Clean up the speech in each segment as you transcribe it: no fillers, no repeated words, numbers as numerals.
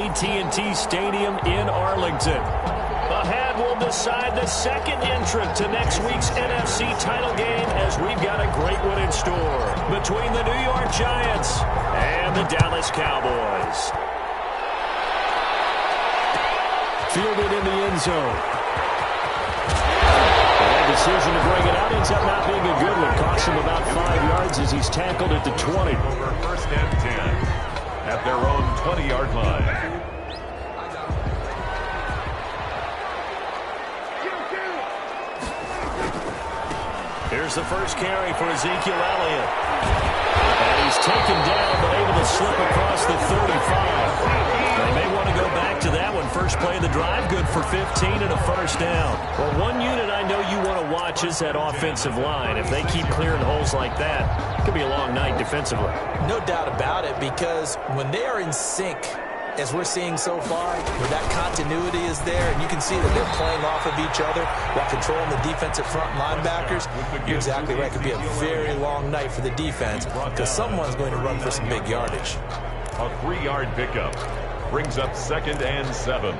AT&T Stadium in Arlington. Ahead, we'll decide the second entrant to next week's NFC title game as we've got a great one in store between the New York Giants and the Dallas Cowboys. Fielded in the end zone. That decision to bring it out ends up not being a good one. Costs him about 5 yards as he's tackled at the 20. Over first and 10 at their own 20-yard line. Here's the first carry for Ezekiel Elliott. And he's taken down, but able to slip across the 35. They may want to go back to that one. First play of the drive, good for 15 and a first down. Well, one unit I know you want to watch is that offensive line. If they keep clearing holes like that, it could be a long night defensively. No doubt about it, because when they are in sync, as we're seeing so far, where that continuity is there, and you can see that they're playing off of each other while controlling the defensive front linebackers, you're exactly right. It could be a very long night for the defense because someone's going to run for some big yardage. A 3-yard pickup brings up 2nd and 7.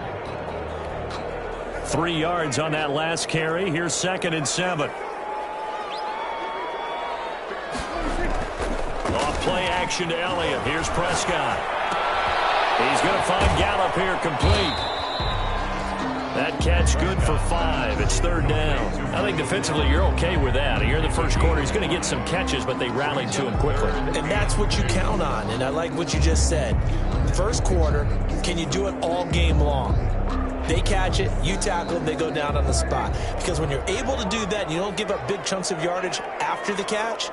3 yards on that last carry. Here's 2nd and 7. Off play action to Elliott. Here's Prescott. He's going to find Gallup here complete. That catch good for 5. It's 3rd down. I think defensively you're okay with that. Here in the first quarter, he's going to get some catches, but they rallied to him quickly. And that's what you count on, and I like what you just said. First quarter, can you do it all game long? They catch it, you tackle them, they go down on the spot. Because when you're able to do that, you don't give up big chunks of yardage after the catch.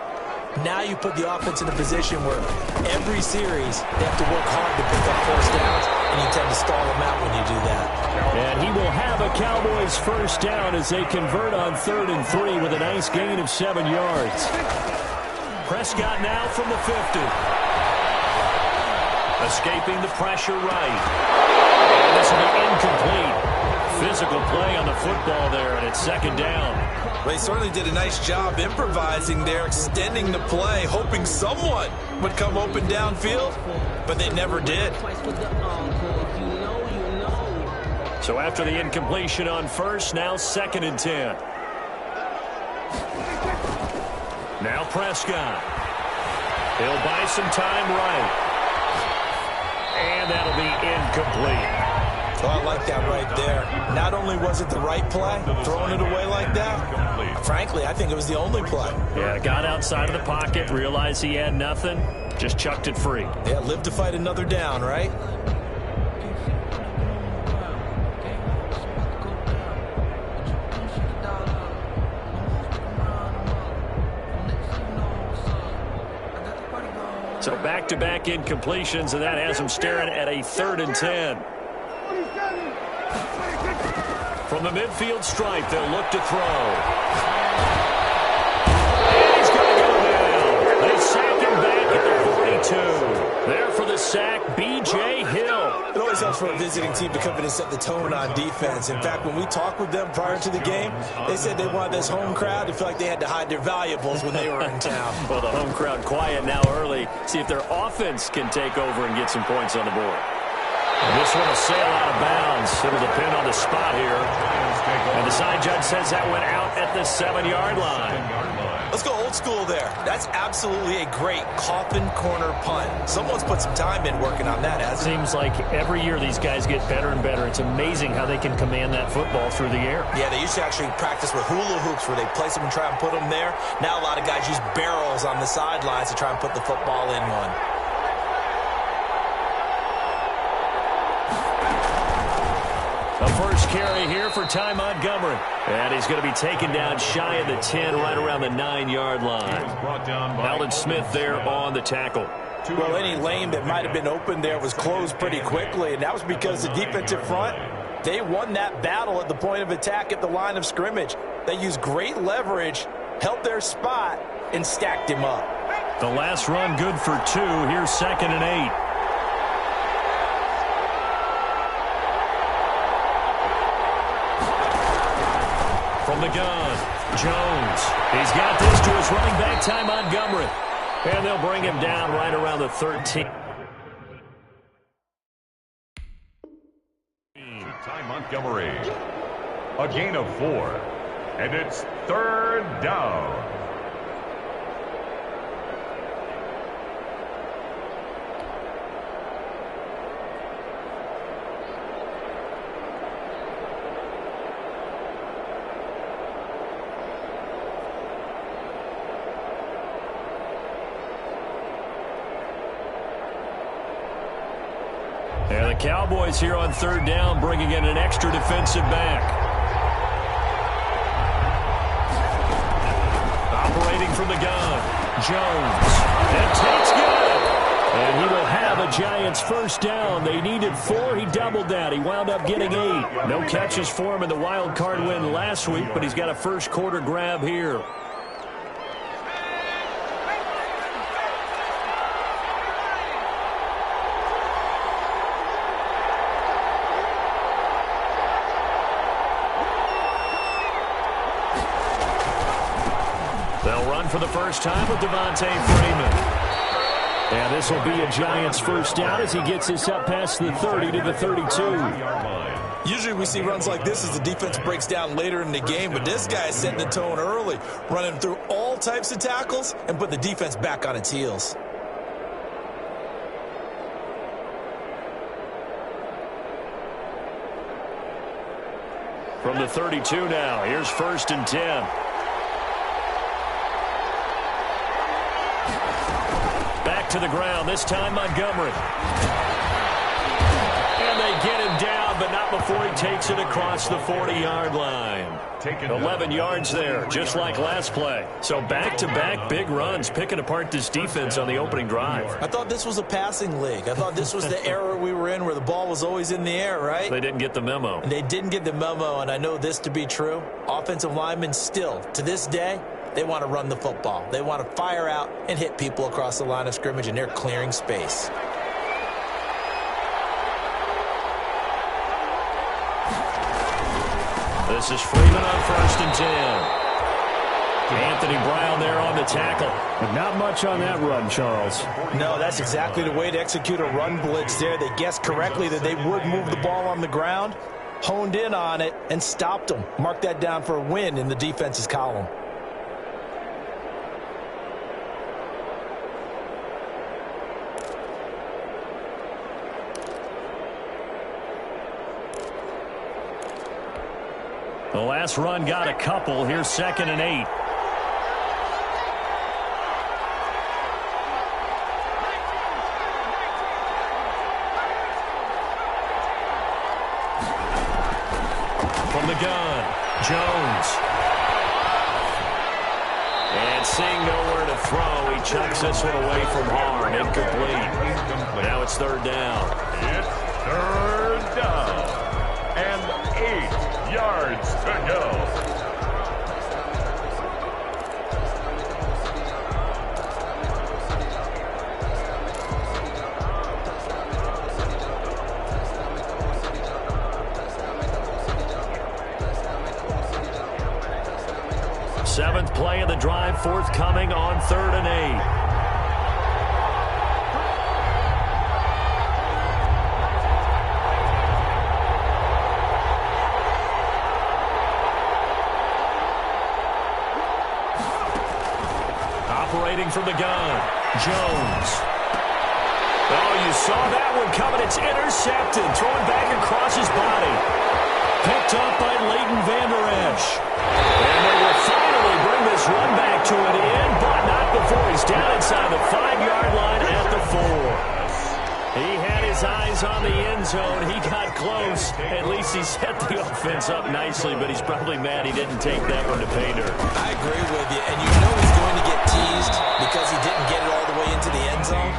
Now you put the offense in a position where every series they have to work hard to pick up first downs, and you tend to stall them out when you do that. And he will have a Cowboys first down as they convert on 3rd and 3 with a nice gain of 7 yards. Prescott now from the 50. Escaping the pressure right. And this will be incomplete. Physical play on the football there, and it's 2nd down. Well, he certainly did a nice job improvising there, extending the play, hoping someone would come open downfield, but they never did. So after the incompletion on first, now 2nd and 10. Now Prescott. He'll buy some time right. And that'll be incomplete. Oh, I like that right there. Not only was it the right play, throwing it away like that, frankly, I think it was the only play. Yeah, got outside of the pocket, realized he had nothing, just chucked it free. Yeah, live to fight another down, right? So back-to-back incompletions, and that has him staring at a 3rd and 10. From the midfield stripe, they'll look to throw. And he's going to go down. They sack him back at the 42. There for the sack, B.J. Hill. It always helps for a visiting team to come in and set the tone on defense. In fact, when we talked with them prior to the game, they said they wanted this home crowd to feel like they had to hide their valuables when they were in town. Well, the home crowd quiet now early. See if their offense can take over and get some points on the board. And this one will sail out of bounds. It'll depend on the spot here. And the side judge says that went out at the 7-yard line. Let's go old school there. That's absolutely a great coffin corner punt. Someone's put some time in working on that, hasn't it? Seems like every year these guys get better and better. It's amazing how they can command that football through the air. Yeah, they used to actually practice with hula hoops where they place them and try and put them there. Now a lot of guys use barrels on the sidelines to try and put the football in one. The first carry here for Ty Montgomery. And he's going to be taken down shy of the 10, right around the 9-yard line. Alden Smith there on the tackle. Well, any lane that might have been open there was closed pretty quickly, and that was because the defensive front, they won that battle at the point of attack at the line of scrimmage. They used great leverage, held their spot, and stacked him up. The last run good for 2. Here's 2nd and 8. From the gun, Jones. He's got this to his running back, Ty Montgomery. And they'll bring him down right around the 13. Montgomery. A gain of 4. And it's 3rd down. And the Cowboys here on 3rd down, bringing in an extra defensive back. Operating from the gun, Jones. And Tate's good. And he will have a Giants 1st down. They needed 4. He doubled that. He wound up getting 8. No catches for him in the wild card win last week, but he's got a first quarter grab here. They'll run for the first time with Devontae Freeman. And this will be a Giants 1st down as he gets this up past the 30 to the 32. Usually we see runs like this as the defense breaks down later in the game, but this guy is setting the tone early, running through all types of tackles and put the defense back on its heels. From the 32 now, here's 1st and 10. Back to the ground, this time Montgomery. And they get him down, but not before he takes it across the 40-yard line. 11 yards there, just like last play. So back-to-back big runs, picking apart this defense on the opening drive. I thought this was a passing league. I thought this was the era we were in where the ball was always in the air, right? They didn't get the memo. And they didn't get the memo, and I know this to be true. Offensive linemen still, to this day, they want to run the football. They want to fire out and hit people across the line of scrimmage, and they're clearing space. This is Freeman on 1st and 10. Anthony Brown there on the tackle. But not much on that run, Charles. No, that's exactly the way to execute a run blitz there. They guessed correctly that they would move the ball on the ground, honed in on it, and stopped them. Mark that down for a win in the defense's column. The last run got a couple. Here's 2nd and 8. From the gun, Jones. And seeing nowhere to throw, he chucks this one away from harm. Incomplete. Now it's 3rd down. It's 3rd down. And 8 yards to go. Seventh play of the drive forthcoming on 3rd and 8. Operating from the gun, Jones. Oh, you saw that one coming. It's intercepted. Thrown back across his body. Picked up by Leighton Vander Esch. And they will finally bring this run back to an end, but not before he's down inside the 5-yard line at the 4. He had his eyes on the end zone. He got close. At least he set the offense up nicely, but he's probably mad he didn't take that one to pay dirt. I agree with you, and you know he's going to get teased because he didn't get it all the way into the end zone.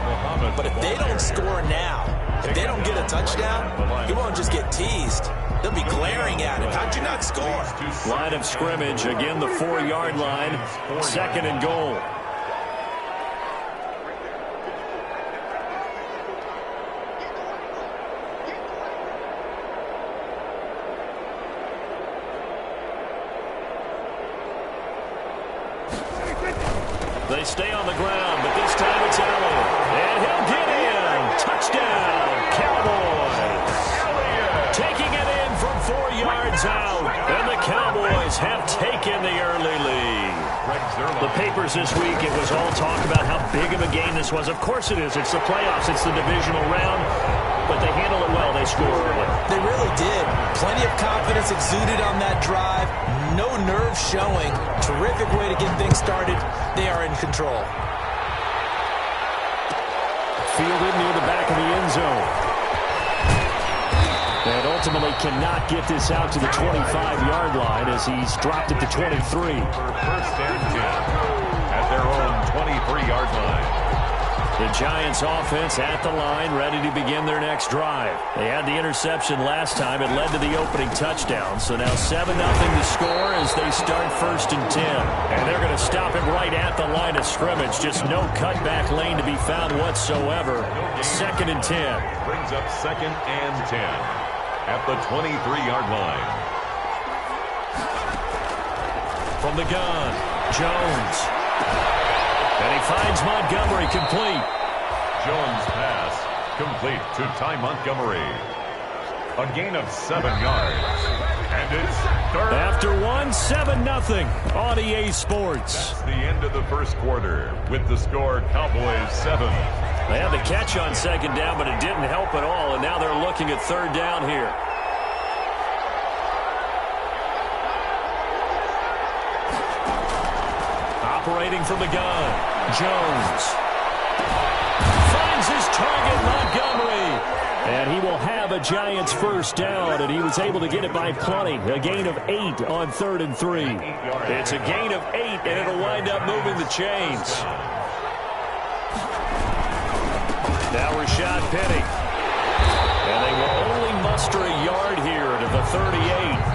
But if they don't score now, if they don't get a touchdown, he won't just get teased. They'll be glaring at him. How'd you not score? Line of scrimmage, again the 4-yard line, 2nd and goal. They stay on the ground, but this time it's Elliott. And he'll get in. Touchdown, Cowboys. Taking it in one's out, and the Cowboys have taken the early lead. The papers this week, it was all talk about how big of a game this was. Of course it is. It's the playoffs. It's the divisional round. But they handle it well. They score early. They really did. Plenty of confidence exuded on that drive. No nerve showing. Terrific way to get things started. They are in control. Fielded near the back of the end zone. And ultimately cannot get this out to the 25-yard line as he's dropped it to 23. First and 10 at their own 23-yard line. The Giants offense at the line, ready to begin their next drive. They had the interception last time. It led to the opening touchdown. So now 7-0 to score as they start 1st and 10. And they're going to stop it right at the line of scrimmage. Just no cutback lane to be found whatsoever. 2nd and 10. Brings up 2nd and 10 at the 23-yard line. From the gun, Jones. And he finds Montgomery complete. Jones' pass complete to Ty Montgomery. A gain of 7 yards. And it's third. After 7-0 on EA Sports. That's the end of the first quarter with the score Cowboys 7. They had the catch on 2nd down, but it didn't help at all. And now they're looking at 3rd down here. Operating from the gun, Jones finds his target, Montgomery, and he will have a Giants 1st down, and he was able to get it by plenty. A gain of 8 on 3rd and 3. It's a gain of 8, and it'll wind up moving the chains. Now Rashad Penny, and they will only muster a yard here to the 38.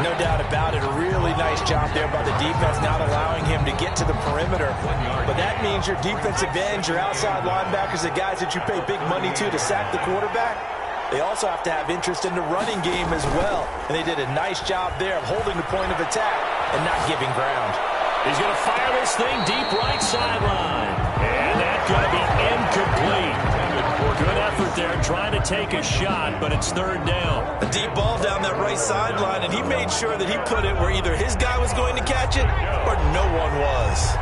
No doubt about it. A really nice job there by the defense, not allowing him to get to the perimeter. But that means your defensive ends, your outside linebackers, the guys that you pay big money to sack the quarterback, they also have to have interest in the running game as well. And they did a nice job there of holding the point of attack and not giving ground. He's going to fire this thing deep right sideline. And that's going to be incomplete. Good effort there, trying to take a shot, but it's 3rd down. A deep ball down that right sideline, and he made sure that he put it where either his guy was going to catch it or no one was.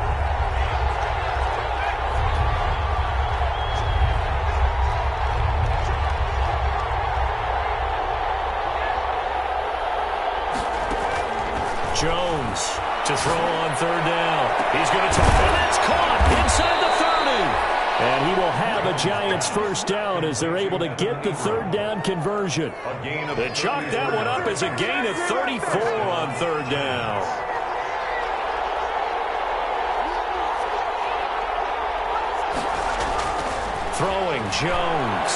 Jones to throw on 3rd down. He's going to take it. And that's caught inside the 30. And he will have a Giants 1st down as they're able to get the 3rd down conversion. They chalk that one up as a gain of 34 on 3rd down. Throwing Jones.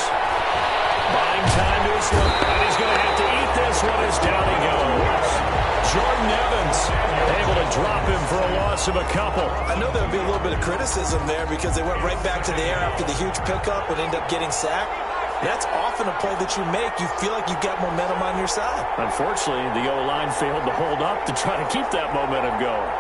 Buying time to his look. And he's going to have to eat this one as down he goes. Jordan Evans able to drop him for a loss of a couple. I know there would be a little bit of criticism there because they went right back to the air after the huge pickup and ended up getting sacked. That's often a play that you make. You feel like you've got momentum on your side. Unfortunately, the O-line failed to hold up to try to keep that momentum going.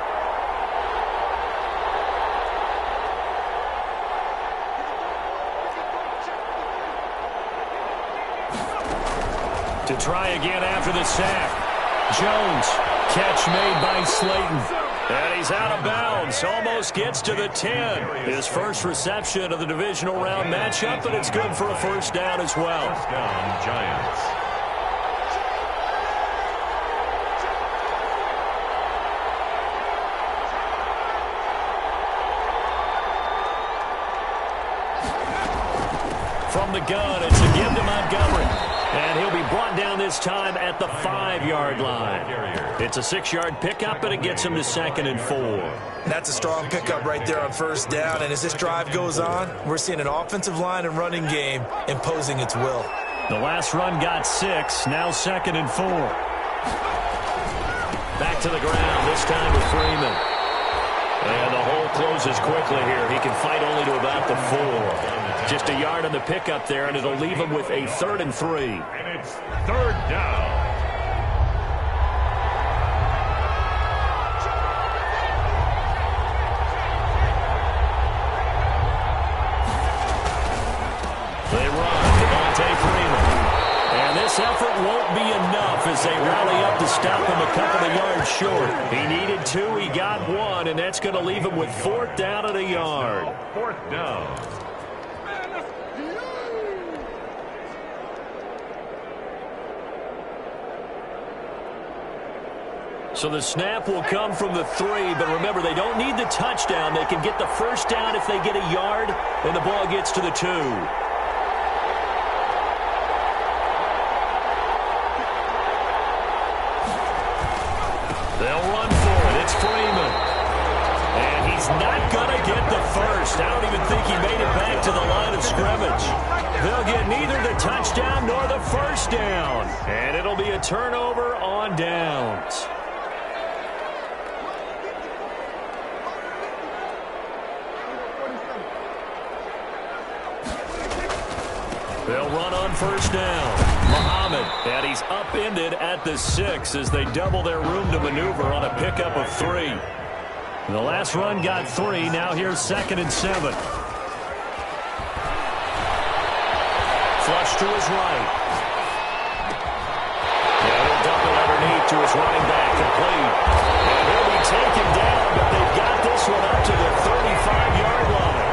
To try again after the sack. Jones, catch made by Slayton. And he's out of bounds, almost gets to the 10. His first reception of the divisional round matchup, and it's good for a 1st down as well. 1st down, Giants. From the gun, it's a give to Montgomery. And he'll be brought down this time at the 5-yard line. It's a 6-yard pickup, and it gets him to 2nd and 4. That's a strong pickup right there on 1st down. And as this drive goes on, we're seeing an offensive line and running game imposing its will. The last run got 6, now 2nd and 4. Back to the ground, this time with Freeman. And the hole closes quickly here. He can fight only to about the 4. Just a yard on the pickup there, and it'll leave him with a 3rd and 3. And it's 3rd down. They run. Devontae Freeman. And this This effort won't be enough as they rally up to stop him a couple of yards short. He needed 2, he got 1, and that's going to leave him with 4th down and a yard. 4th down. So the snap will come from the 3, but remember, they don't need the touchdown. They can get the 1st down if they get a yard, and the ball gets to the 2. They'll run for it. It's Freeman. And he's not going to get the 1st. I don't even think he made it back to the line of scrimmage. They'll get neither the touchdown nor the 1st down. And it'll be a turnover on downs. They'll run on 1st down. Muhammad, and he's upended at the 6 as they double their room to maneuver on a pickup of 3. The last run got 3. Now here's 2nd and 7. Flush to his right. Yeah, he'll dump it underneath to his running back, complete. And he'll be taken down, but they've got this one up to the 35-yard line.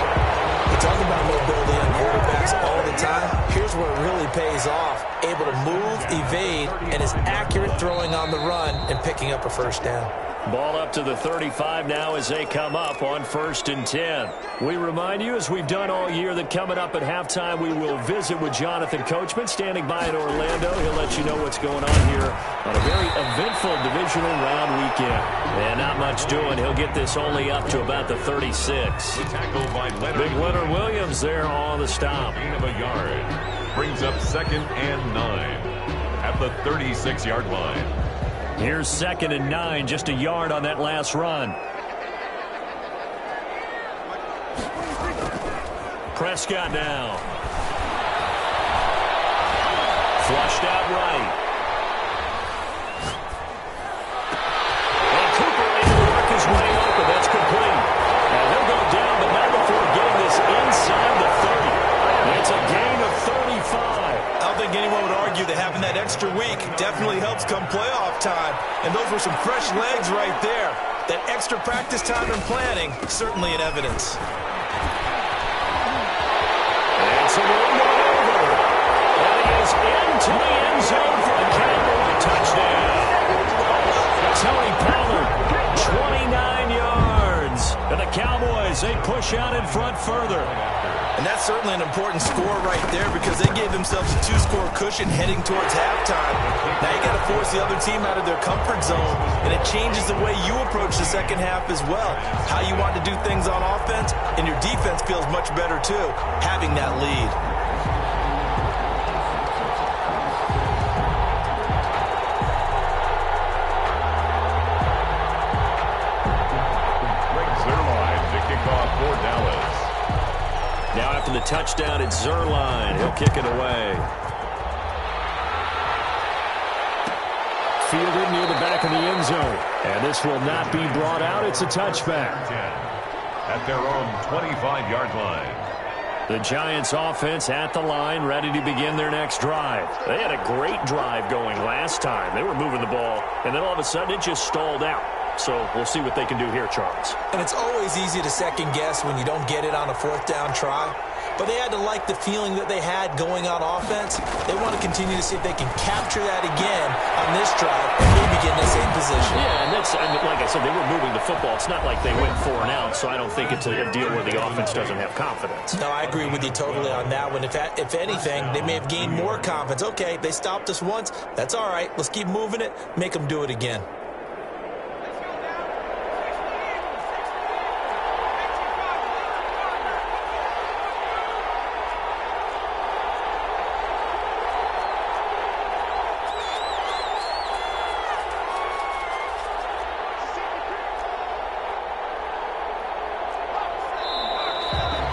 We talk about mobility on quarterbacks all the time. Here's where it really pays off. Able to move, evade, and is accurate throwing on the run and picking up a 1st down. Ball up to the 35 now as they come up on 1st and 10. We remind you, as we've done all year, that coming up at halftime, we will visit with Jonathan Coachman standing by in Orlando. He'll let you know what's going on here on a very eventful divisional round weekend. And not much doing. He'll get this only up to about the 36. Big Leonard Williams there on the stop. Gain of a yard. Brings up 2nd and 9 at the 36-yard line. Here's 2nd and 9, just a yard on that last run. Prescott now. Flushed out right. And Cooper able to work his way open. That's complete. And he'll go down, but not before getting this inside the 30. It's a gain of 35. I don't think anyone would argue that having that extra week definitely helps come playoff time. And those were some fresh legs right there. That extra practice time and planning, certainly in evidence. And so we're going over. And he is into the end zone for the Cowboy touchdown. Tony Pollard, 29 yards. And the Cowboys, they push out in front further. And that's certainly an important score right there because they gave themselves a 2-score cushion heading towards halftime. Now you got to force the other team out of their comfort zone, and it changes the way you approach the second half as well. How you want to do things on offense, and your defense feels much better too, having that lead. For Dallas. Now after the touchdown, it's Zerline. He'll kick it away. Fielded near the back of the end zone. And this will not be brought out. It's a touchback. At their own 25-yard line. The Giants offense at the line, ready to begin their next drive. They had a great drive going last time. They were moving the ball, and then all of a sudden it just stalled out. So we'll see what they can do here, Charles. And it's always easy to second guess when you don't get it on a 4th down try. But they had to like the feeling that they had going on offense. They want to continue to see if they can capture that again on this drive and maybe get in the same position. Yeah, and that's, I mean, like I said, they were moving the football. It's not like they went 4 and out, so I don't think it's a deal where the offense doesn't have confidence. No, I agree with you totally on that one. If anything, they may have gained more confidence. Okay, they stopped us once. That's all right. Let's keep moving it. Make them do it again.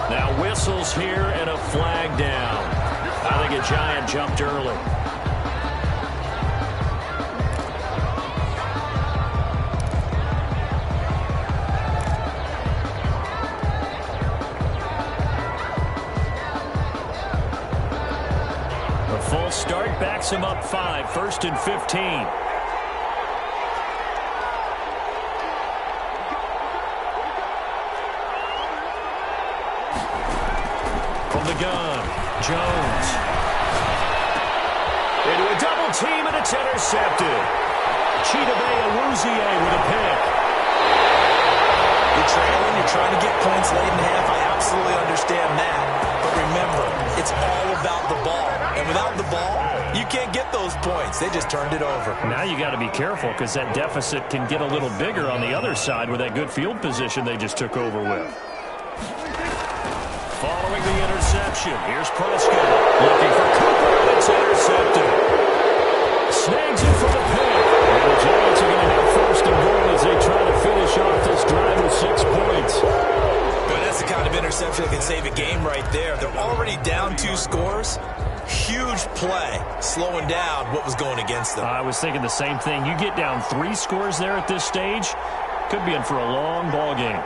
Now whistles here and a flag down. I think a Giant jumped early. A full start backs them up 5, 1st and 15. From the gun, Jones. Into a double team, and it's intercepted. Chidobe Awuzie with a pick. You're trailing, you're trying to get points late in half. I absolutely understand that. But remember, it's all about the ball. And without the ball, you can't get those points. They just turned it over. Now you got to be careful because that deficit can get a little bigger on the other side with that good field position they just took over with. Following the interception, here's Prescott looking for Cooper, and it's intercepted. Snags it for the pick. And the Giants are going to have 1st and goal as they try to finish off this drive with 6 points. But that's the kind of interception that can save a game right there. They're already down 2 scores. Huge play, slowing down what was going against them. I was thinking the same thing. You get down 3 scores there at this stage, could be in for a long ball game.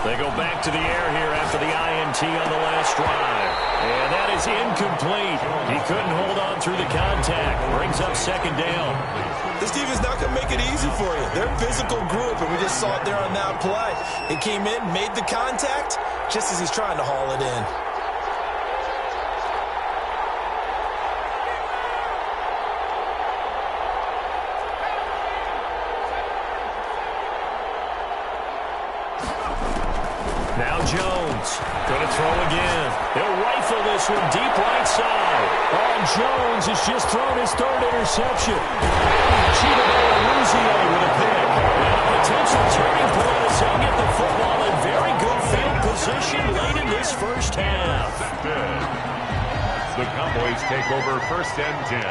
They go back to the air here after the INT on the last drive. And that is incomplete. He couldn't hold on through the contact. Brings up 2nd down. This defense not going to make it easy for you. They're a physical group, and we just saw it there on that play. He came in, made the contact, just as he's trying to haul it in. Now Jones, going to throw again. He'll rifle this one deep right side. Oh, Jones has just thrown his 3rd interception. Chidobe Awuzie with a pick. And a potential turning point as he'll get the football in very good field position late in this first half. The Cowboys take over 1st and 10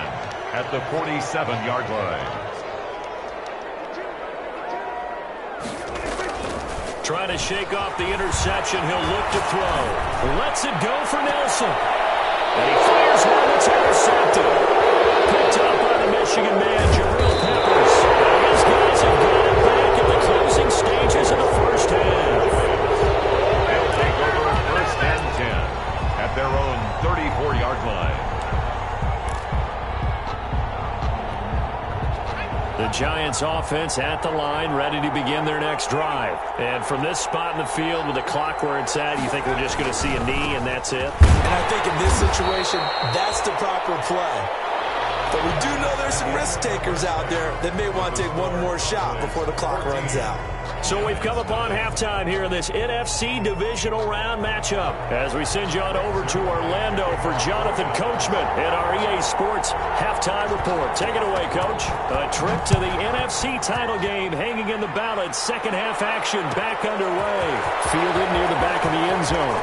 at the 47-yard line. Trying to shake off the interception. He'll look to throw. Lets it go for Nelson. And he fires one that's intercepted. Picked up by the Michigan man, Jabril Peppers. And his guys have got it back in the closing stages of the first half. They'll take over 1st and 10 at their own 34-yard line. The Giants offense at the line, ready to begin their next drive. And from this spot in the field with the clock where it's at, you think we're just going to see a knee and that's it? And I think in this situation, that's the proper play. But we do know there's some risk takers out there that may want to take one more shot before the clock runs out. So we've come upon halftime here in this NFC divisional round matchup as we send you on over to Orlando for Jonathan Coachman in our EA Sports halftime report. Take it away, Coach. A trip to the NFC title game hanging in the balance. 2nd half action back underway. Fielded near the back of the end zone.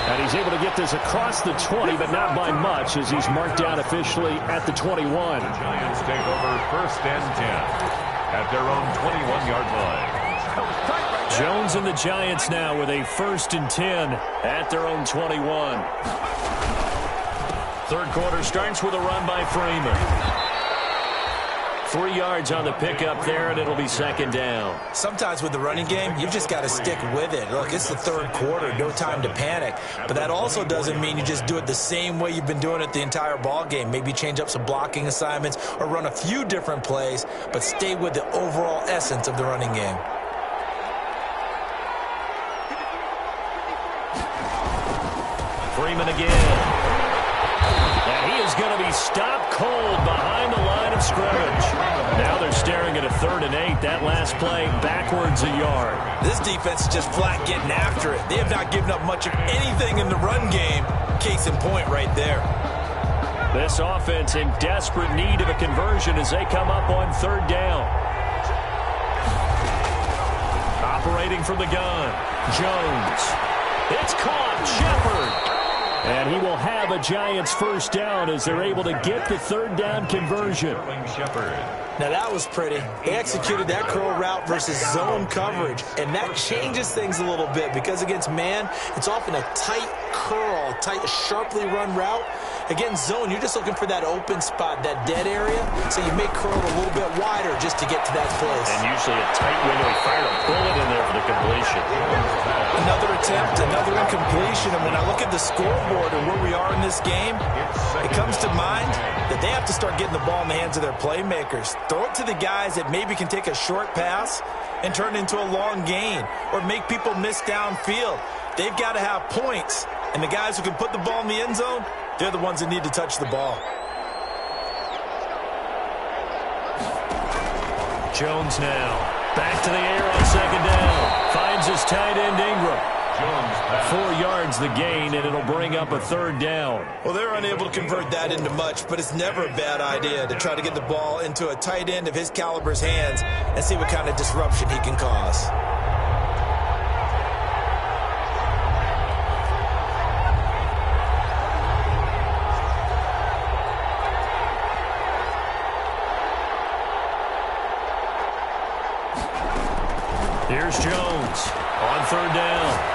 And he's able to get this across the 20, but not by much as he's marked down officially at the 21. The Giants take over 1st and 10 at their own 21-yard line. Jones and the Giants now with a 1st and 10 at their own 21. 3rd quarter starts with a run by Freeman. 3 yards on the pickup there, and it'll be 2nd down. Sometimes with the running game, you've just got to stick with it. Look, it's the 3rd quarter, no time to panic. But that also doesn't mean you just do it the same way you've been doing it the entire ball game. Maybe change up some blocking assignments or run a few different plays, but stay with the overall essence of the running game. Freeman again. And he is going to be stopped cold behind the line of scrimmage. Now they're staring at a 3rd and 8. That last play backwards a yard. This defense is just flat getting after it. They have not given up much of anything in the run game. Case in point right there. This offense in desperate need of a conversion as they come up on 3rd down. Operating from the gun, Jones. It's caught, Shepard. And he will have a Giants 1st down as they're able to get the 3rd down conversion. Now that was pretty. They executed that curl route versus zone coverage, and that changes things a little bit because against man, it's often a tight curl, tight, sharply run route. Against zone, you're just looking for that open spot, that dead area, so you may curl a little bit wider just to get to that place. And usually a tight window. He fired a bullet in there for the completion. Another attempt, another incompletion, and when I look at the scoreboard and where we are in this game, it comes to mind that they have to start getting the ball in the hands of their playmakers. Throw it to the guys that maybe can take a short pass and turn it into a long gain or make people miss downfield. They've got to have points, and the guys who can put the ball in the end zone, they're the ones that need to touch the ball. Jones now. Back to the air on second down. Finds his tight end Ingram. 4 yards the gain, and it'll bring up a third down. Well, they're unable to convert that into much, but it's never a bad idea to try to get the ball into a tight end of his caliber's hands and see what kind of disruption he can cause. Here's Jones on third down.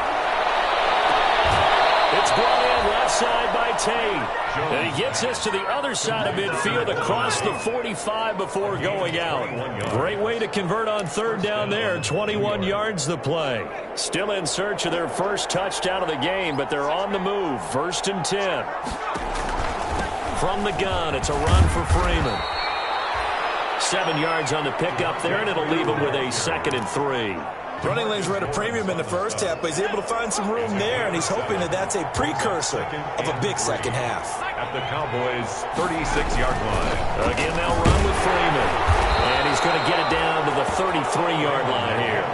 It's brought in left side by Tate. And he gets us to the other side of midfield across the 45 before going out. Great way to convert on third down there. 21 yards the play. Still in search of their first touchdown of the game, but they're on the move. 1st and 10. From the gun, it's a run for Freeman. 7 yards on the pickup there, and it'll leave him with a 2nd and 3. Running lanes were at a premium in the first half, but he's able to find some room there, and he's hoping that that's a precursor of a big second half. At the Cowboys' 36-yard line. Again, they'll run with Freeman, and he's going to get it down to the 33-yard line here.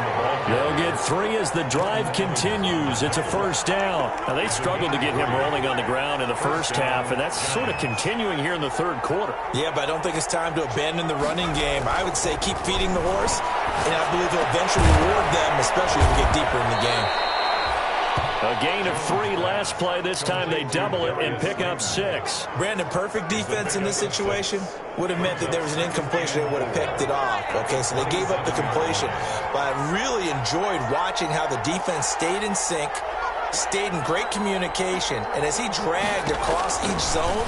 They'll get 3 as the drive continues. It's a first down. Now, they struggled to get him rolling on the ground in the first half, and that's sort of continuing here in the third quarter. Yeah, but I don't think it's time to abandon the running game. I would say keep feeding the horse, and I believe he'll eventually reward them, especially as we get deeper in the game. A gain of 3 last play. This time they double it and pick up 6. Brandon, perfect defense in this situation would have meant that there was an incompletion. They would have picked it off. Okay, so they gave up the completion. But I really enjoyed watching how the defense stayed in sync, stayed in great communication. And as he dragged across each zone,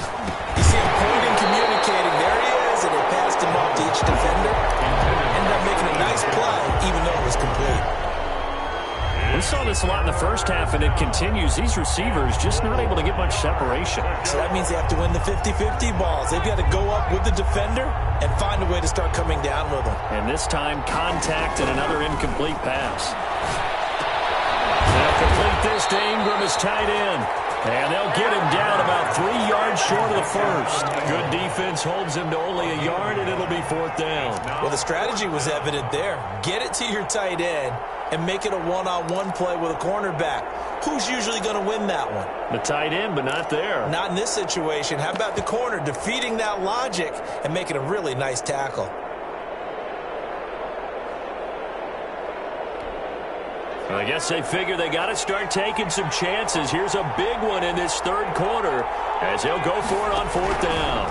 you see him pointing, communicating. There he is, and they passed him off to each defender. Ended up making a nice play, even though it was complete. We saw this a lot in the first half, and it continues. These receivers just not able to get much separation. So that means they have to win the 50-50 balls. They've got to go up with the defender and find a way to start coming down with them. And this time, contact and another incomplete pass. They'll complete this to Ingram as tight end. And they'll get him down about 3 yards short of the first. Good defense holds him to only a yard, and it'll be 4th down. Well, the strategy was evident there. Get it to your tight end and make it a one-on-one play with a cornerback. Who's usually going to win that one? The tight end, but not there. Not in this situation. How about the corner defeating that logic and making a really nice tackle? I guess they figure they got to start taking some chances. Here's a big one in this third quarter as he'll go for it on 4th down.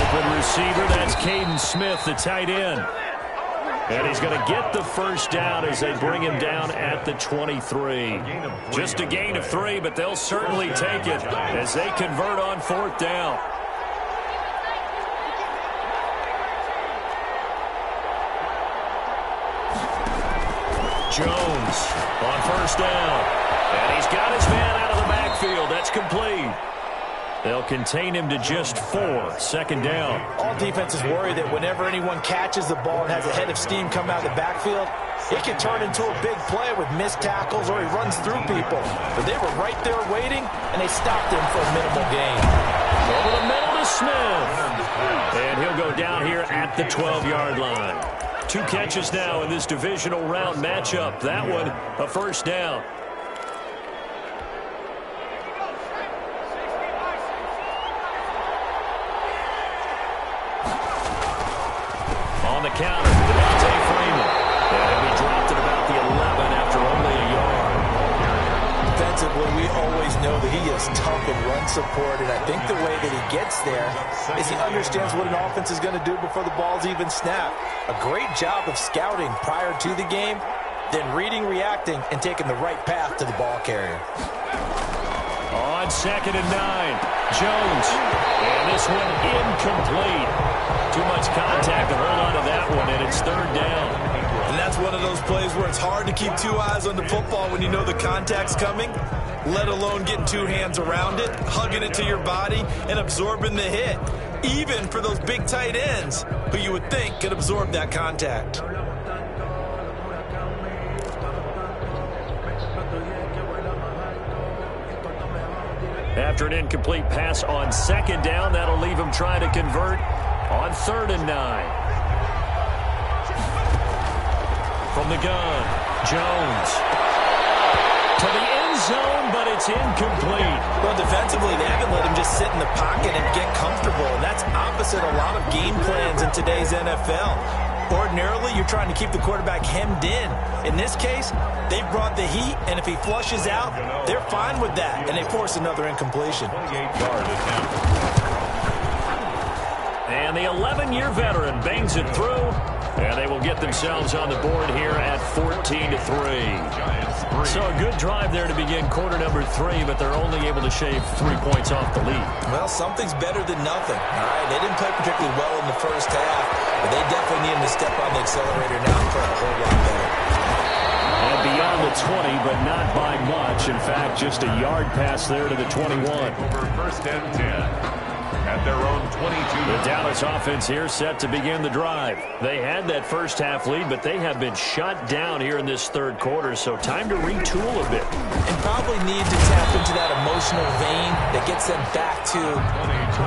Open receiver, that's Caden Smith, the tight end. And he's going to get the first down as they bring him down at the 23. Just a gain of 3, but they'll certainly take it as they convert on 4th down. Jones on 1st down. And he's got his man out of the backfield. That's complete. They'll contain him to just 4. 2nd down. All defenses worry that whenever anyone catches the ball and has a head of steam come out of the backfield, it can turn into a big play with missed tackles or he runs through people. But they were right there waiting, and they stopped him for a minimal gain. Over the middle to Smith. And he'll go down here at the 12-yard line. 2 catches now in this divisional round matchup. That one, a first down. On the counter, Devontae Freeman. And he dropped at about the 11 after only a yard. Defensively, we always know that he is tough in run support, and I think the way that he gets there is he understands what an offense is going to do before the ball's even snapped. A great job of scouting prior to the game, then reading, reacting, and taking the right path to the ball carrier. On 2nd and 9, Jones. And this one incomplete. Too much contact to hold on to that one, and it's 3rd down. And that's That's one of those plays where it's hard to keep two eyes on the football when you know the contact's coming, let alone getting two hands around it, hugging it to your body, and absorbing the hit, even for those big tight ends who you would think could absorb that contact. After an incomplete pass on second down, that'll leave him trying to convert on 3rd and 9. From the gun, Jones to the end zone, but it's incomplete. Well, defensively, they haven't let him just sit in the pocket and get comfortable, and that's opposite a lot of game plans in today's NFL. Ordinarily, you're trying to keep the quarterback hemmed in. In this case, they've brought the heat, and if he flushes out, they're fine with that, and they force another incompletion. 28-yard attempt. And the 11-year veteran bangs it through, and they will get themselves on the board here at 14-3. So a good drive there to begin quarter number 3, but they're only able to shave 3 points off the lead. Well, something's better than nothing. All right, they didn't play particularly well in the first half, but they definitely need to step on the accelerator now and play a whole lot better. And beyond the 20, but not by much. In fact, just a yard pass there to the 21. Over 1st and 10. At their own 22. The Dallas offense here set to begin the drive. They had that first half lead, but they have been shut down here in this 3rd quarter, so time to retool a bit. And probably need to tap into that emotional vein that gets them back to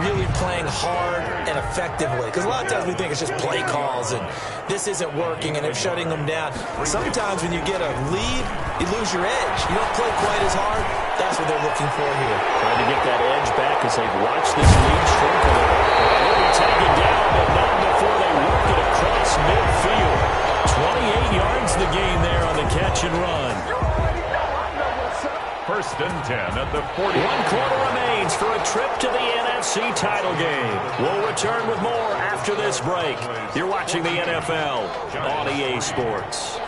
really playing hard and effectively. Because a lot of times we think it's just play calls and this isn't working and they're shutting them down. Sometimes when you get a lead, you lose your edge. You don't play quite as hard. That's what they're looking for here. Trying to get that edge back as they've watched this lead shrink a little. They'll be taken down, but not before they work it across midfield. 28 yards the gain there on the catch and run. 1st and 10 at the 40. 1 quarter remains for a trip to the NFC title game. We'll return with more after this break. You're watching the NFL on EA Sports.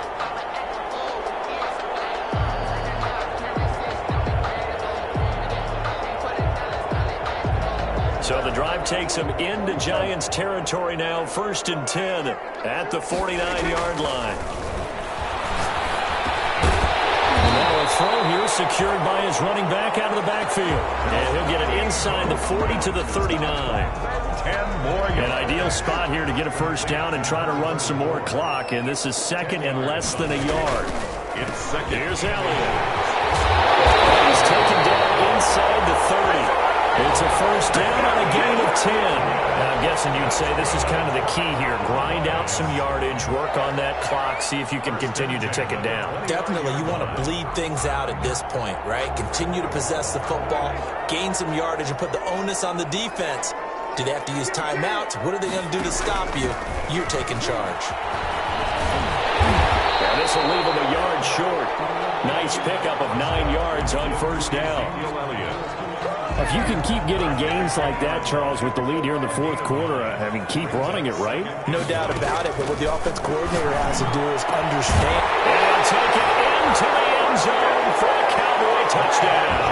So the drive takes them into Giants territory now. 1st and 10 at the 49-yard line. And now a throw here secured by his running back out of the backfield. And he'll get it inside the 40 to the 39. 10 more yards. An ideal spot here to get a 1st down and try to run some more clock. And this is 2nd and less than a yard. It's 2nd. Here's Elliott. He's taken down inside the 30. It's a 1st down on a gain of 10. And I'm guessing you'd say this is kind of the key here. Grind out some yardage, work on that clock, see if you can continue to tick it down. Definitely, you want to bleed things out at this point, right? Continue to possess the football, gain some yardage, and put the onus on the defense. Do they have to use timeouts? What are they going to do to stop you? You're taking charge. And this will leave them a yard short. Nice pickup of 9 yards on 1st down. If you can keep getting gains like that, Charles, with the lead here in the 4th quarter, I mean, keep running it, right? No doubt about it, but what the offense coordinator has to do is understand. And take it into the end zone for a Cowboy touchdown.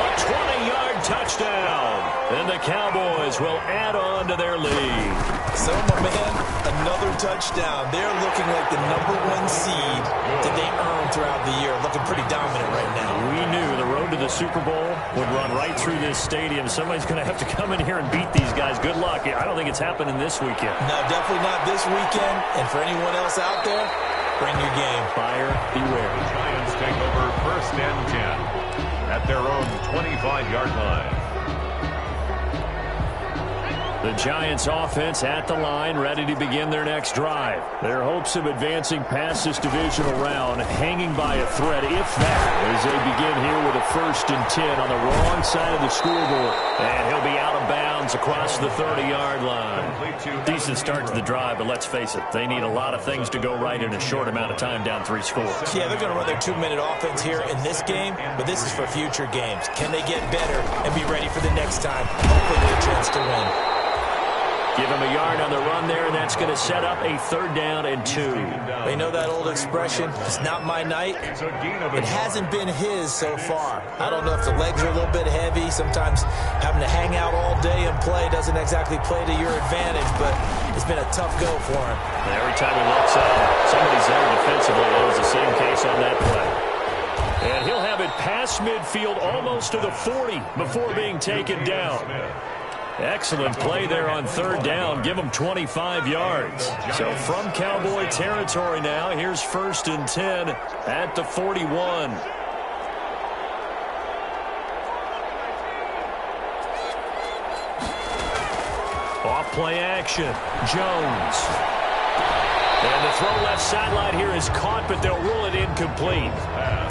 A 20-yard touchdown. And the Cowboys will add on to their lead. So, my man, another touchdown. They're looking like the #1 seed that they earned throughout the year. Looking pretty dominant right now. We knew the road to the Super Bowl would run right through this stadium. Somebody's going to have to come in here and beat these guys. Good luck. I don't think it's happening this weekend. No, definitely not this weekend. And for anyone else out there, bring your game. Buyer beware. The Giants take over 1st and 10 at their own 25-yard line. The Giants offense at the line, ready to begin their next drive. Their hopes of advancing past this divisional round hanging by a thread, if that, as they begin here with a 1st and 10 on the wrong side of the scoreboard. And he'll be out of bounds across the 30-yard line. Decent start to the drive, but let's face it, they need a lot of things to go right in a short amount of time, down 3 scores. Yeah, they're going to run their 2-minute offense here in this game, but this is for future games. Can they get better and be ready for the next time? Hopefully with a chance to win. Give him a yard on the run there, and that's going to set up a 3rd down and 2. You know that old expression, it's not my night? It hasn't been his so far. I don't know if the legs are a little bit heavy. Sometimes having to hang out all day and play doesn't exactly play to your advantage, but it's been a tough go for him. And every time he looks up, somebody's there defensively. That was the same case on that play. And he'll have it past midfield almost to the 40 before being taken down. Excellent play there on 3rd down. Give him 25 yards. So from Cowboy territory now, here's 1st and 10 at the 41. Off play action. Jones. And the throw left sideline here is caught, but they'll rule it incomplete.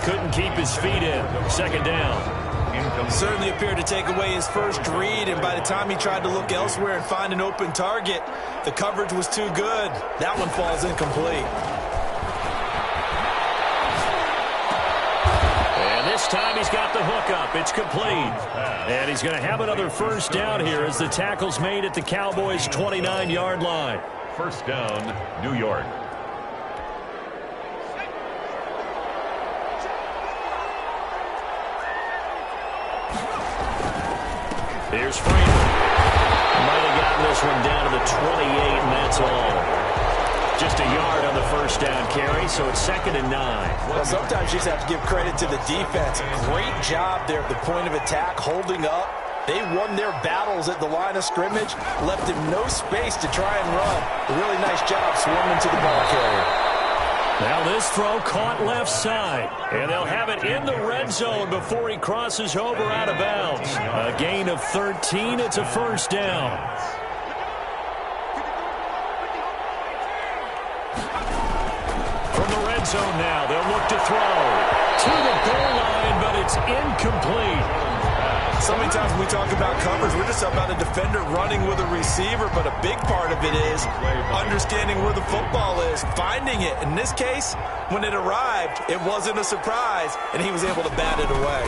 Couldn't keep his feet in. 2nd down. Certainly appeared to take away his first read, and by the time he tried to look elsewhere and find an open target, the coverage was too good. That one falls incomplete. And this time he's got the hook up. It's complete. And he's going to have another 1st down here as the tackle's made at the Cowboys' 29-yard line. 1st down, New York. Here's Freeman. Might have gotten this one down to the 28, and that's all. Just a yard on the 1st down carry, so it's 2nd and 9. Well, sometimes you just have to give credit to the defense. Great job there at the point of attack, holding up. They won their battles at the line of scrimmage, left him no space to try and run. A really nice job swarming to the ball carrier. Now this throw caught left side, and they'll have it in the red zone before he crosses over out of bounds. A gain of 13. It's a 1st down. From the red zone now, they'll look to throw to the goal line, but it's incomplete. So many times when we talk about coverage, we're just about a defender running with a receiver, but a big part of it is understanding where the football is, finding it. In this case, when it arrived, it wasn't a surprise, and he was able to bat it away.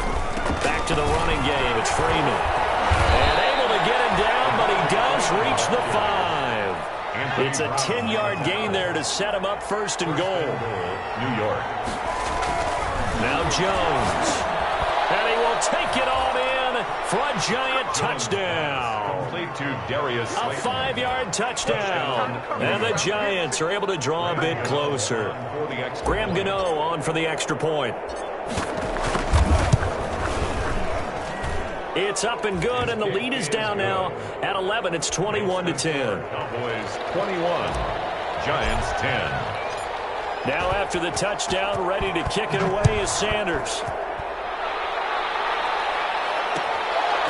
Back to the running game. It's Freeman. And able to get him down, but he does reach the 5. It's a 10-yard gain there to set him up 1st and goal. New York. Now Jones. And he will take it on in for a giant touchdown. Complete to Darius. A 5-yard touchdown. And the Giants are able to draw a bit closer. Graham Gano on for the extra point. It's up and good, and the lead is down now at 11. It's 21-10. Cowboys 21, Giants 10. Now after the touchdown, ready to kick it away is Sanders.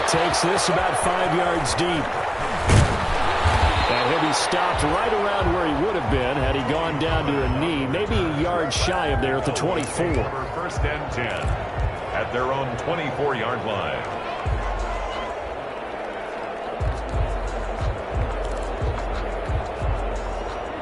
Takes this about 5 yards deep. And he'll be stopped right around where he would have been had he gone down to a knee, maybe a yard shy of there at the 24. 1st and 10 at their own 24-yard line.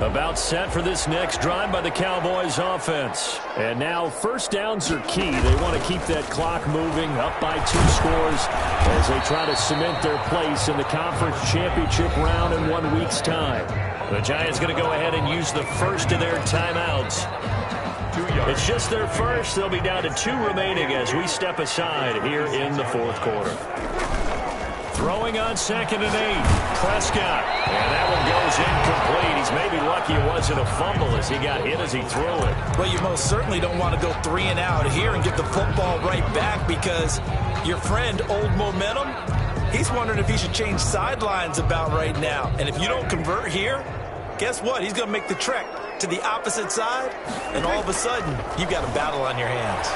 About set for this next drive by the Cowboys offense. And now 1st downs are key. They want to keep that clock moving up by 2 scores as they try to cement their place in the conference championship round in 1 week's time. The Giants going to go ahead and use the first of their timeouts. It's just their first. They'll be down to 2 remaining as we step aside here in the 4th quarter. Throwing on 2nd and 8. Prescott. And that one goes incomplete. He's maybe lucky it wasn't a fumble as he got hit as he threw it. Well, you most certainly don't want to go 3 and out here and get the football right back because your friend, Old Momentum, he's wondering if he should change sidelines about right now. And if you don't convert here, guess what? He's going to make the trek to the opposite side, and all of a sudden, you've got a battle on your hands.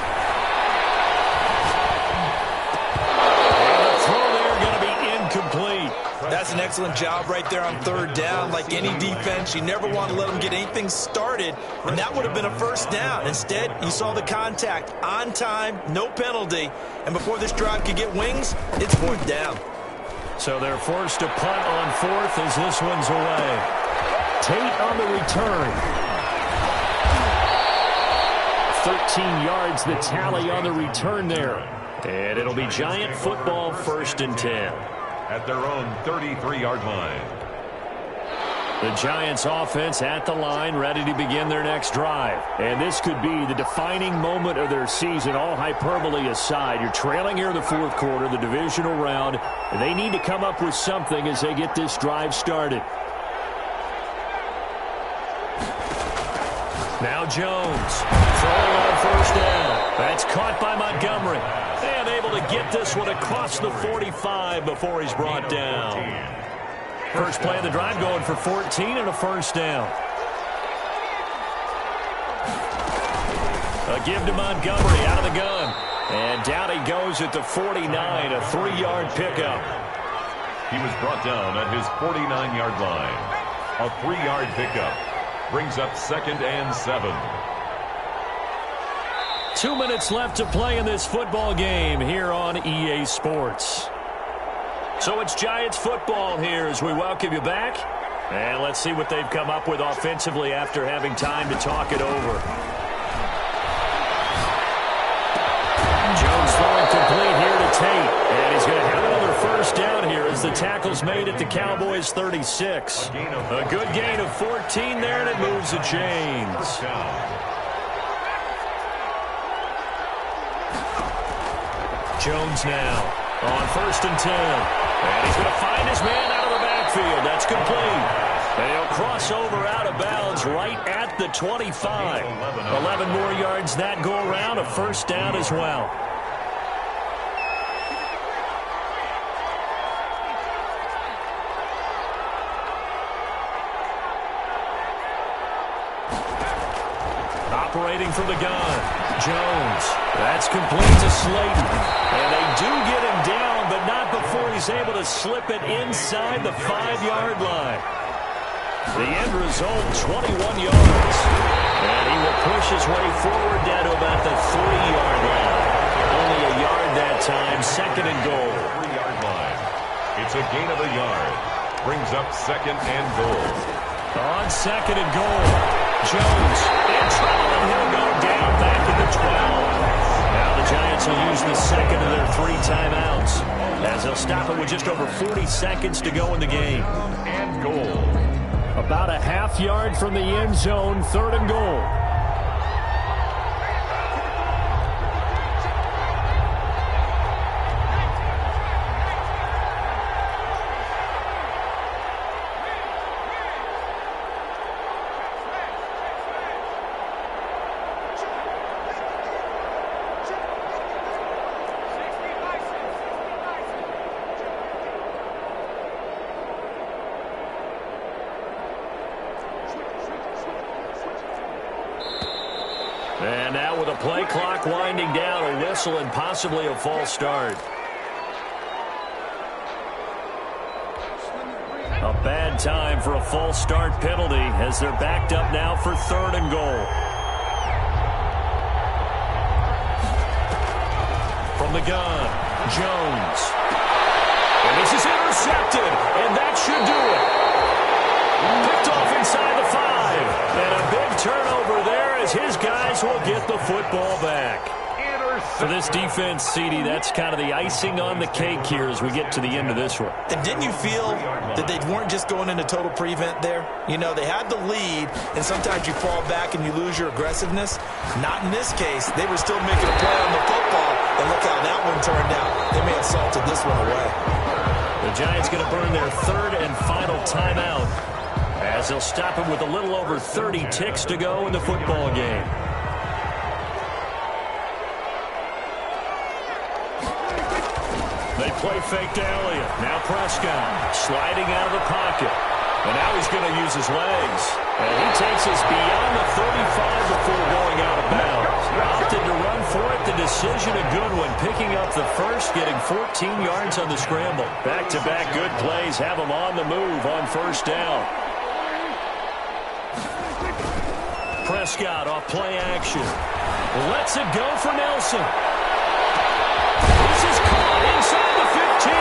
Complete. That's an excellent job right there on 3rd down. Like any defense, you never want to let them get anything started, and that would have been a 1st down. Instead, you saw the contact on time, no penalty, and before this drive could get wings, it's 4th down. So they're forced to punt on 4th as this one's away. Tate on the return. 13 yards the tally on the return there. And it'll be Giant football 1st and 10. At their own 33-yard line. The Giants offense at the line, ready to begin their next drive. And this could be the defining moment of their season, all hyperbole aside. You're trailing here in the fourth quarter, the divisional round. And they need to come up with something as they get this drive started. Now Jones, throwing on first down. That's caught by Montgomery. And able to get this one across the 45 before he's brought down. First play of the drive going for 14 and a first down. A give to Montgomery out of the gun. And down he goes at the 49, a 3-yard pickup. He was brought down at his 49-yard line. A 3-yard pickup brings up 2nd and 7. 2 minutes left to play in this football game here on EA Sports. So it's Giants football here as we welcome you back. And let's see what they've come up with offensively after having time to talk it over. Jones throwing complete here to Tate. And he's going to have another first down here as the tackle's made at the Cowboys' 36. A good gain of 14 there, and it moves the chains. Jones now on 1st and 10. And he's going to find his man out of the backfield. That's complete. And he'll cross over out of bounds right at the 25. 11 more yards that go around, a first down as well. Operating from the gun, Jones. That's complete to Slayton. And they do get him down, but not before he's able to slip it inside the 5-yard line. The end result, 21 yards. And he will push his way forward down to about the 3-yard line. Only a yard that time, 2nd and goal. 3-yard line. It's a gain of a yard. Brings up 2nd and goal. On 2nd and goal, Jones in trouble, and he'll go down back at the 12. Now the Giants will use the second of their 3 timeouts as they'll stop it with just over 40 seconds to go in the game. And goal. About a half yard from the end zone, 3rd and goal. And now with a play clock winding down, a whistle and possibly a false start. A bad time for a false start penalty as they're backed up now for 3rd and goal. From the gun, Jones. And this is intercepted, and that should do it. Picked off inside the 5. And a big turnover there as his guys will get the football back. For this defense, CD, that's kind of the icing on the cake here as we get to the end of this one. And didn't you feel that they weren't just going into total prevent there? You know, they had the lead, and sometimes you fall back and you lose your aggressiveness. Not in this case. They were still making a play on the football, and look how that one turned out. They may have salted this one away. The Giants going to burn their 3rd and final timeout as they'll stop it with a little over 30 ticks to go in the football game. They play fake to Elliott. Now Prescott sliding out of the pocket. And now he's going to use his legs. And he takes us beyond the 35 before going out of bounds. Opted to run for it. The decision a good one. Picking up the first, getting 14 yards on the scramble. Back-to-back good plays have him on the move on first down. Prescott off play action. Lets it go for Nelson. This is caught inside the 15.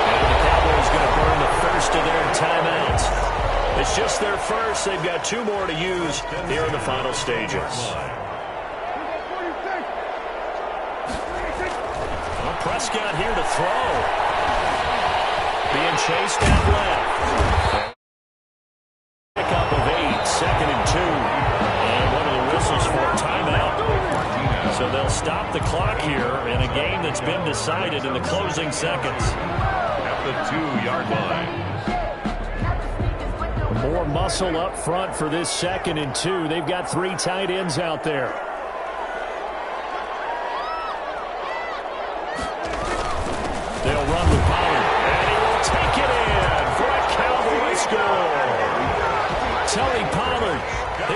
And the Cowboys going to burn the first of their timeouts. It's just their first. They've got 2 more to use here in the final stages. Well, Prescott here to throw. Being chased out left. it's been decided in the closing seconds. At the 2-yard line. More muscle up front for this 2nd and 2. They've got 3 tight ends out there. They'll run with Pollard, and he will take it in for a Cowboy score. Tony Pollard,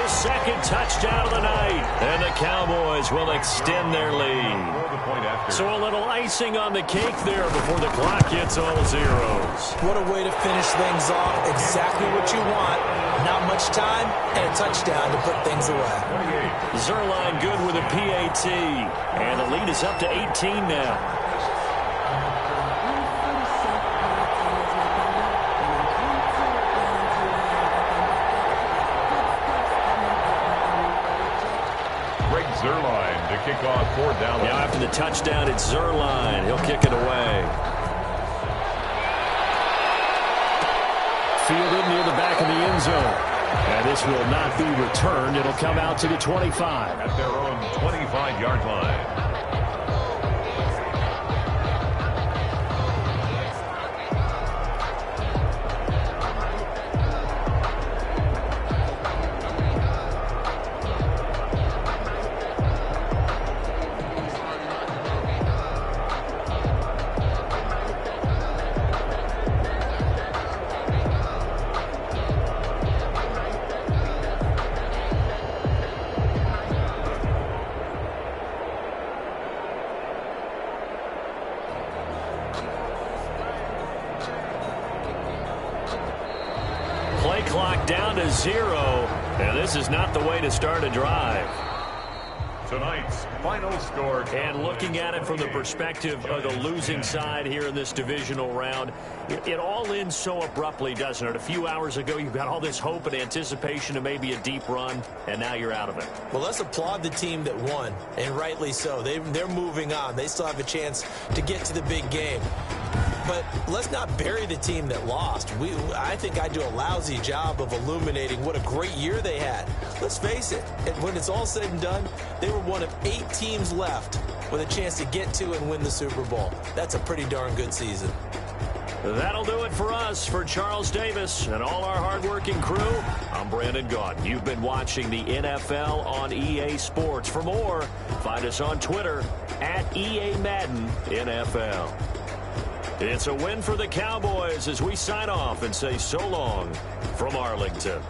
his 2nd touchdown of the night, and the Cowboys will extend their lead. So a little icing on the cake there before the clock hits all zeros. What a way to finish things off. Exactly what you want. Not much time and a touchdown to put things away. Zerline good with a PAT, and the lead is up to 18 now. Zerline to kick off for Dallas. Now after the touchdown, it's Zerline. He'll kick it away. Fielded near the back of the end zone. And this will not be returned. It'll come out to the 25. At their own 25-yard line. Play clock down to 0, and this is not the way to start a drive. Tonight's final score. And looking at it from the perspective of the losing side here in this divisional round, it all ends so abruptly, doesn't it? A few hours ago, you got all this hope and anticipation of maybe a deep run, and now you're out of it. Well, let's applaud the team that won, and rightly so. They're moving on. They still have a chance to get to the big game. But let's not bury the team that lost. I think I do a lousy job of illuminating what a great year they had. Let's face it, when it's all said and done, they were one of 8 teams left with a chance to get to and win the Super Bowl. That's a pretty darn good season. That'll do it for us. For Charles Davis and all our hardworking crew, I'm Brandon Gaudin. You've been watching the NFL on EA Sports. For more, find us on Twitter at EA Madden NFL. It's a win for the Cowboys as we sign off and say so long from Arlington.